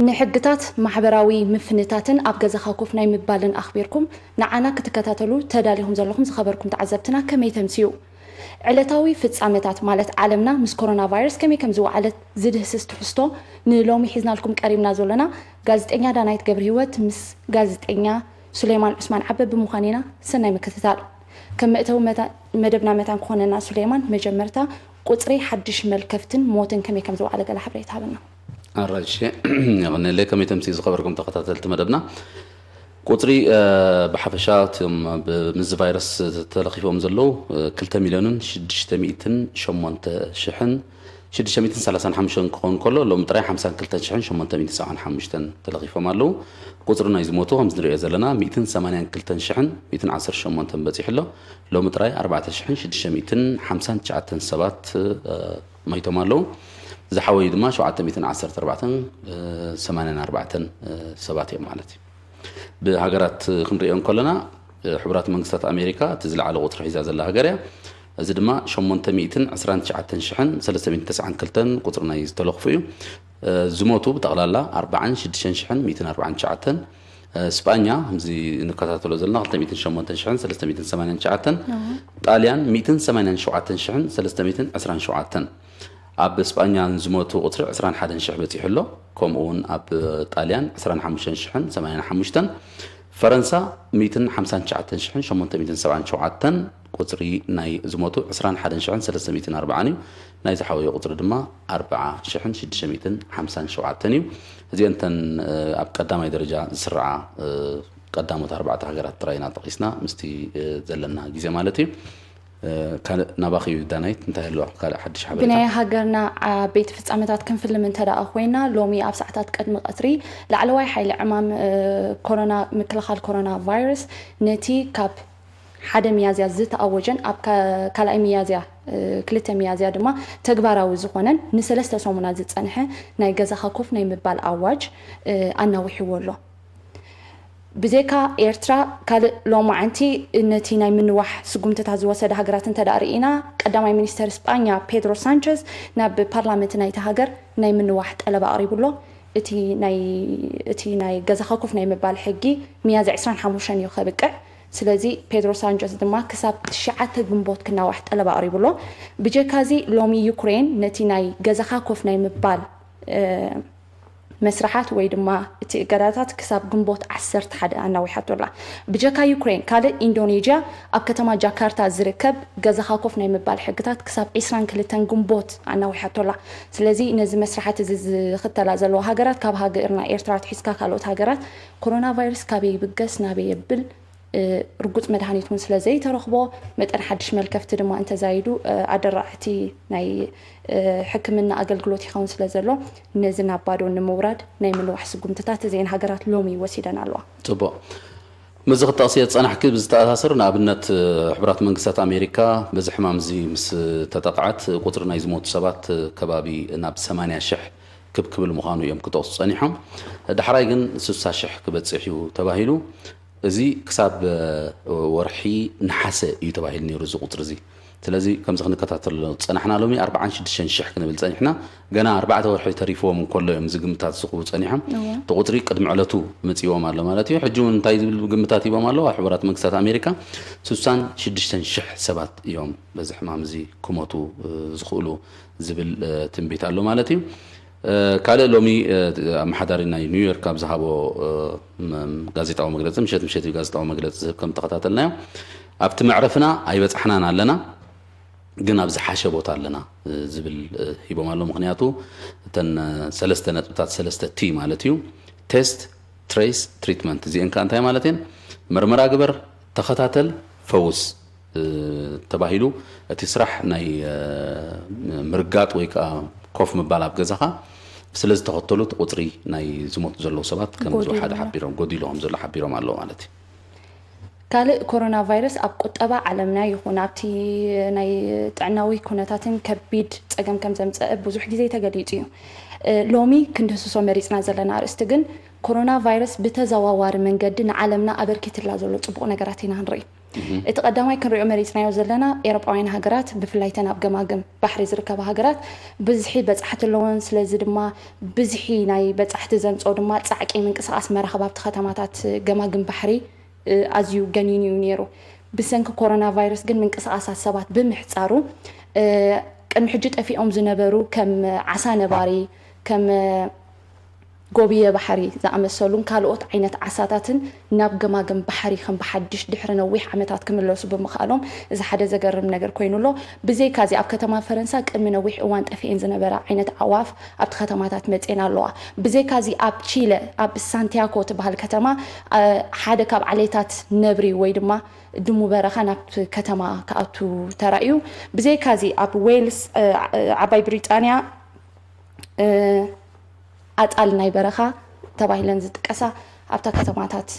ንሕግታት ማሕበራዊ ምፍንታትን ኣብ ገዛኻ ኮፍ ናይ ምባልን ኣኽቢርኩም ንዓና ክትከታተሉ ተዳሊኹም ዘለኹም ዝኸበርኩም ተዓዘብትና ከመይ ተምሲኡ ዕለታዊ ፍጻመታት ማለት ዓለምና ምስ ኮሮና ቫይረስ ከመይ ከም ዝወዓለት ዝድህስስ ትሕዝቶ ንሎሚ ሒዝናልኩም ቀሪብና ዘለና ጋዜጠኛ ዳናይት ገብረ ህይወት ምስ ጋዜጠኛ ሱሌማን ዑስማን ዓበብ ብምዃንና ሰናይ ምክትታል ከም መእተው መደብና መታን ክኾነና ሱሌማን መጀመርታ ቁፅሪ ሓድሽ መልከፍትን ሞትን ከመይ ከም ዝወዓለ ገለ ሓበሬታ ሃበና الرئيس يعني ليه كم يتم خبركم تقاتلت مدبنا قطري بحفشات بمز فيروس تلقيفهم زلو كل 1,600,000 شمونت شحن 635 كون كله لو متراي 50 كل شحن شمونت 195 تلقيفهم مالو قطرنا يزموتو هم زري زلنا 280 كل شحن 210 شمونت بزيح له لو متراي 4 شحن 659 ما يتمالو زحوي دما 714 84 سباتين مالتي بهاجرات خنريون كلنا حبرات منقسطات امريكا تزلع على قطر حزا زلا هاجريا از دما 819 شحن 309 كلتن قطرنا يستلخفيو زموتو بتقلالا 40 شحن 249 اسبانيا همزي نكاتاتلو زلنا 208 شحن 389 طاليان 287 شحن 327 اب اسبانيا زموتو قطر 21 شح بتيحلو كومون اب طاليان 25 شحن 85 فرنسا 259 شحن 877 قطري ناي زموتو 21 شحن 340 ناي زحوي قطر دما 4 شحن 657 زي انتن اب قدامي درجه سرعه قدامت 4 هاجرات تراينا تقيسنا مستي زلنا غيزه مالتي كان نباخي دانايت انتهى له قال حدش حبيت بناي هاجرنا بيت فصامتات كنفل من تدا اخوينا لومي اب ساعات قدم قطري لعلواي حيل عمام كورونا مكلخال كورونا فيروس نتي كاب حدا ميازيا زت اوجن اب كالاي ميازيا كلتا ميازيا دما تغباراوي زخونن نسلسته سومنا زصنحه ناي غزاخا كوف ناي مبال اواج انا وحيولو بزيكا إيرترا كال لو معنتي نتي ناي منوح سقومتها زوسد هاجرات تدارينا قدامي مينستر اسبانيا بيدرو سانشيز ناب بارلمنت ناي تهاجر ناي منوح طلب قريبلو اتي ناي غزاخوف ناي مبال حقي مياز 25 يخبقع سلازي بيدرو سانشيز دما كساب شعات غنبوت كنا واحد طلب قريبلو بجيكازي لومي يوكرين نتي ناي غزاخوف ناي مبال مسرحات ويدما تقراتات كساب جنبوت 10 حدا انا وحطولا بجاكا يوكرين كال اندونيسيا اب كتما جاكرتا زركب غزاخاكوف ناي مبال حقتات كساب 22 جنبوت انا وحطولا سلازي نزي مسرحات خطلا زلو هاجرات كاب هاجرنا ايرترا تحسكا كالوت هاجرات كورونا فيروس كابي بقس نابي يبل رجوت مدهانيتون سلازي ترخبو متن حدش ملكفت دما انت زايدو ادرعتي ناي حكمنا اغلغلوت يخون سلازلو نزنا بادو نموراد ناي من وحس قمتታት زين هاجرات لومي وسيدنا الله طبعا مزغ التقصيات صنح كيف بزتاثرنا ابنت حبرات منقسات امريكا بزحمام زي مس تتقعت قطرنا يزموت سبات كبابي ناب 8 شح كبكب المخانو يوم كتوص صنيحهم دحراي جن 6 شح كبتصحيو تباهيلو زي كساب ورحي نحاسه يتباهل نيرو زي قطر زي سلازي كم زخن كتاتل صنحنا لومي 46 شح كنبل صنحنا غنا 4 ورحي تريفو من كل يوم زغمتات سقو صنيحم تقطري قدم علتو مصيوم الله مالتي حجون انتاي زبل غمتات يبا مالو حبرات منقسات امريكا 66 شح سبات يوم بزحمام زي كوموتو زخولو زبل تنبيت الله مالتي كاله لومي محضرنا نيويورك ابزهابو غازيطاو مغلص مشت غازيطاو مغلص كم تقاتلنا ابت معرفنا ايبصحنا علينا ግን ኣብዚ ሓሸ ቦታ ኣለና ዝብል ሂቦም ኣሎ ምክንያቱ ተን ሰለስተ ነጥብታት ሰለስተ ቲ ማለት እዩ ቴስት ትሬስ ትሪትመንት እዚአን ከ እንታይ ማለት እየን ምርመራ ግበር ተኸታተል ፈውስ ተባሂሉ እቲ ስራሕ ናይ ምርጋጥ ወይ ከዓ ኮፍ ምባል ኣብ ገዛኻ ስለዚ ተኸተሉት ቁፅሪ ናይ ዝሞት ዘለዉ ሰባት ከም ዝው ሓደ ሓቢሮም ጎዲሎም ዘሎ ሓቢሮም ኣሎ ማለት እዩ كال كورونا فيروس اب قطبا عالمنا يكون ابتي ناي طعناوي كوناتاتن كبيد صقم كم زمص بزح غزي تغليطيو لومي كندسو مريصنا زلنا ارست ግን ኮሮና ቫይረስ بتزواوار መንገዲ ንዓለምና ኣበርኪትላ ዘሎ ጽቡቕ ነገራት ኢና ንርኢ እቲ ቀዳማይ ክንሪኦ መሪፅናዮ ዘለና ኤሮጳውያን ሃገራት ብፍላይተን ኣብ ገማግም ባሕሪ ዝርከባ ሃገራት ብዝሒ በጻሕቲ ኣለዎን ስለዚ ድማ ብዝሒ ናይ በጻሕቲ ዘምጽኦ ድማ ጻዕቂ ምንቅስቓስ መራኸብ ኣብቲ ከተማታት ገማግም ባሕሪ ኣዝዩ ገኒኑ ነይሩ ብሰንኪ ኮሮና ቫይረስ ግን ምንቅስቓሳት ሰባት ብምሕጻሩ ቅድሚ ሕጂ ጠፊኦም ዝነበሩ ከም ዓሳ ነባሪ ከም ጎብየ ባሕሪ ዝኣመሰሉን ካልኦት ዓይነት ዓሳታትን ናብ ገማግም ባሕሪ ከም ብሓድሽ ድሕሪ ነዊሕ ዓመታት ክምለሱ ብምኽኣሎም እዚ ሓደ ዘገርም ነገር ኮይኑሎ ብዘይ ካዚ ኣብ ከተማ ፈረንሳ ቅድሚ ነዊሕ እዋን ጠፊአን ዝነበረ ዓይነት ኣዋፍ ኣብቲ ከተማታት መፅን ኣለዋ ብዘይ ካዚ ኣብ ቺለ ኣብ ሳንቲያጎ ትበሃል ከተማ ሓደ ካብ ዓሌታት ነብሪ ወይ ድማ ድሙ በረኻ ናብ ከተማ ከኣቱ ተራእዩ ብዘይ ካዚ ኣብ ዌልስ ዓባይ ብሪጣንያ ኣጣል ናይ በረኻ ተባሂለን ዝጥቀሳ ኣብታ ከተማታት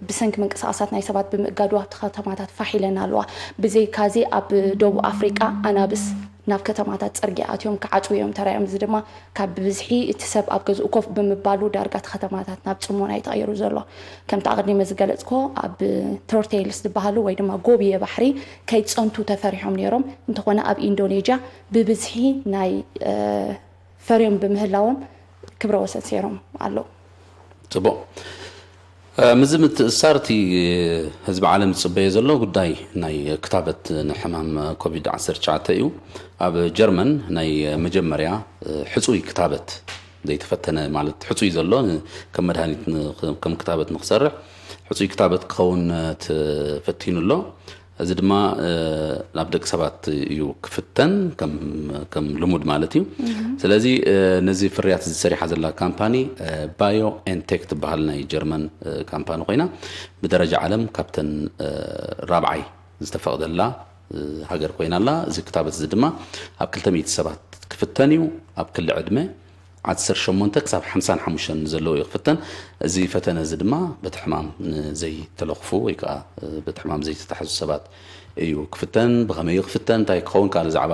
ብሰንኪ ምንቅስቓሳት ናይ ሰባት ብምእጋዱ ኣብታ ከተማታት ፋሒለን ኣለዋ ብዘይ ካዚ ኣብ ደቡብ ኣፍሪቃ ኣናብስ ናብ ከተማታት ጽርግያ ኣትዮም ክዓጽው እዮም ተራእዮም እዚ ድማ ካብ ብዝሒ እቲ ሰብ ኣብ ገዝኡ ኮፍ ብምባሉ ዳርጋት ከተማታት ናብ ጽሞና ይተቐይሩ ዘሎ ከም ተቐዲመ ዝገለጽኮ ኣብ ቶርቴልስ ዝበሃሉ ወይ ድማ ጎብየ ባሕሪ ከይጸንቱ ተፈሪሖም ነይሮም እንተኾነ ኣብ ኢንዶኔዥያ ብብዝሒ ናይ ፈርዮም በምህላዎም ክብረ ወሰን ሰይሮም ኣለዉ ጽቡቕ ምዝምት ሳርቲ ህዝብ ዓለም ጽበየ ዘሎ ጉዳይ ናይ ክታበት ንሕማም ኮቪድ-19 እዩ ኣብ ጀርመን ናይ መጀመርያ ሕጹይ ክታበት ዘይተፈተነ ማለት ሕጹይ ዘሎ ከም መድሃኒት ከም ክታበት ንኽሰርሕ ሕጹይ ክታበት ክኸውን ተፈቲኑሎ እዚ ድማ ናብ ደቂ ሰባት እዩ ክፍተን ከም ልሙድ ማለት እዩ ስለዚ ነዚ ፍርያት ዝሰሪሓ ዘላ ካምፓኒ ባዮ ኤንቴክ ትበሃል ናይ ጀርመን ካምፓኒ ኮይና ብደረጃ ዓለም ካብተን ራብዓይ ዝተፈቕደላ ሃገር ኮይናላ እዚ ክታበት እዚ ድማ ኣብ 200 ሰባት ክፍተን እዩ ኣብ ክሊ ዕድመ 18 ክሳብ 55 ዘለዎ ይኽፍተን እዚ ፈተነ እዚ ድማ በቲ ሕማም ዘይተለኽፉ ወይ ከዓ በቲ ሕማም ዘይተታሕዙ ሰባት እዩ ክፍተን ብኸመይ ይኽፍተን እንታይ ክኸውን ካለ ዛዕባ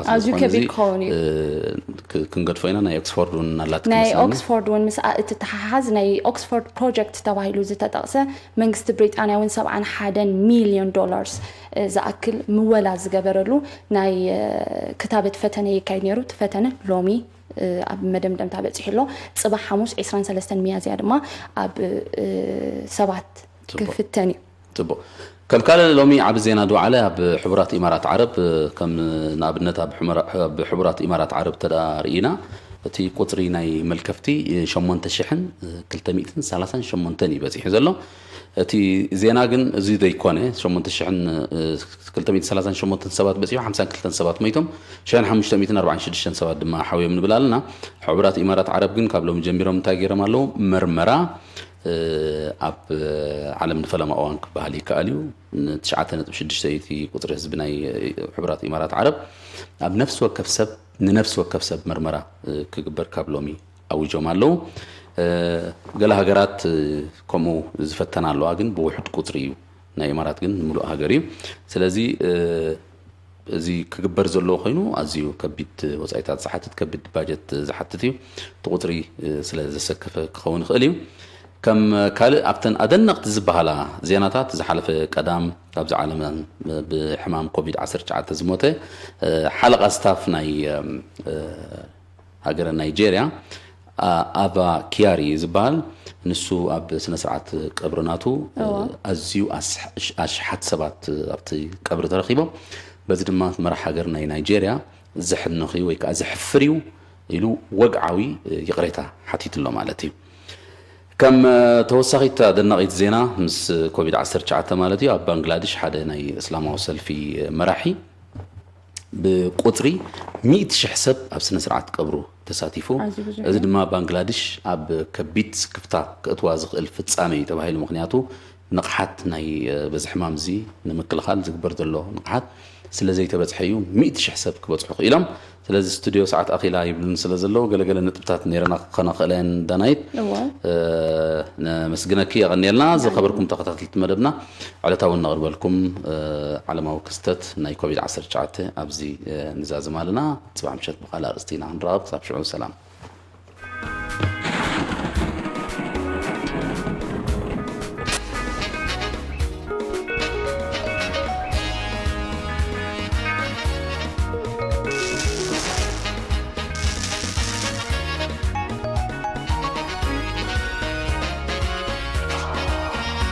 ክንገድፎ ኢና ናይ ኦክስፎርድ እውን ናላት ናይ ኦክስፎርድ እውን ምስ እትተሓሓዝ ናይ ኦክስፎርድ ፕሮጀክት ተባሂሉ ዝተጠቕሰ መንግስቲ ብሪጣንያ እውን 71 ሚልዮን ዶላርስ ዝኣክል ምወላ ዝገበረሉ ናይ ክታበት ፈተነ ይካየድ ነይሩ ትፈተነ ሎሚ ኣብ መደምደምታ በፂሕሎ ጽባሕ ሓሙስ 23 ሚያዝያ ድማ ኣብ ሰባት ክፍተን እዩ ጽቡቕ ከም ካለ ሎሚ ዓብ ዜና ዱዓለ ኣብ ሕቡራት ኢማራት ዓረብ ከም ንኣብነት ኣብ ሕቡራት ኢማራት ዓረብ ተዳርኢና እቲ ቁፅሪ ናይ መልከፍቲ 8238 ይበፂሑ ዘሎ እቲ ዜና ግን እዚ ዘይኮነ 8238 ሰባት በፂሑ 52 ሰባት ሞይቶም 1546 ሰባት ድማ ሓውዮም ንብል ኣለና ሕቡራት ኢማራት ዓረብ ግን ካብ ሎም ጀሚሮም እንታይ ገይሮም ኣለዉ መርመራ ኣብ ዓለም ንፈለማ እዋን ክበሃል ይከኣል እዩ 9.6 ቁፅሪ ህዝቢ ናይ ሕቡራት ኢማራት ዓረብ ኣብ ነፍሲ ወከፍ ሰብ ንነፍሲ ወከፍ ሰብ መርመራ ክግበር ካብ ሎሚ ኣውጆም ኣለዉ ገለ ሃገራት ከምኡ ዝፈተና ኣለዋ ግን ብውሕድ ቁፅሪ እዩ ናይ ኢማራት ግን ሙሉእ ሃገር እዩ ስለዚ እዚ ክግበር ዘሎ ኮይኑ ኣዝዩ ከቢድ ወፃኢታት ዝሓትት ከቢድ ባጀት ዝሓትት እዩ እቲ ቁፅሪ ስለ ዘሰከፈ ክኸውን ይኽእል እዩ ከም ካልእ ኣብተን ኣደነቕቲ ዝበሃላ ዜናታት ዝሓለፈ ቀዳም ኣብዚ ዓለም ብሕማም ኮቪድ-19 ዝሞተ ሓለቓ ስታፍ ናይ ሃገረ ናይጀርያ ኣባ ኪያሪ ዝበሃል ንሱ ኣብ ስነ ስርዓት ቀብርናቱ ኣዝዩ ኣሽሓት ሰባት ኣብቲ ቀብሪ ተረኺቦም በዚ ድማ መራሒ ሃገር ናይ ናይጀርያ ዘሕንኽ ወይ ከዓ ዘሕፍር እዩ ኢሉ ወግዓዊ ይቕሬታ ሓቲትሎ ማለት እዩ ከም ተወሳኺት ኣደናቒት ዜና ምስ ኮቪድ-19 ማለት እዩ ኣብ ባንግላዴሽ ሓደ ናይ እስላማዊ ሰልፊ መራሒ ብቁፅሪ 100,000 ሰብ ኣብ ስነ ስርዓት ቀብሩ ተሳቲፉ እዚ ድማ ባንግላዴሽ ኣብ ከቢድ ስክፍታ ክእትዋ ዝኽእል ፍጻሜ ተባሂሉ ምክንያቱ ንቕሓት ናይ በዚ ሕማም እዚ ንምክልኻል ዝግበር ዘሎ ንቕሓት ስለ ዘይተበፅሐ እዩ 100,000 ሰብ ክበፅሑ ኢሎም ስለዚ ስቱድዮ ሰዓት ኣኺላ ይብልን ስለ ዘለዎ ገለገለ ነጥብታት ነይረና ከነኽእለን ዳናይት ነመስግነኪ የቐኒልና ዝኸበርኩም ተኸታተልቲ መደብና ዕለታዊ ነቕርበልኩም ዓለማዊ ክስተት ናይ ኮቪድ-19 ኣብዚ ንዛዝም ኣለና ፅባሕ ምሸት ብኻልእ ኣርእስቲ ኢና ክንረኸብ ክሳብ ሽዑ ሰላም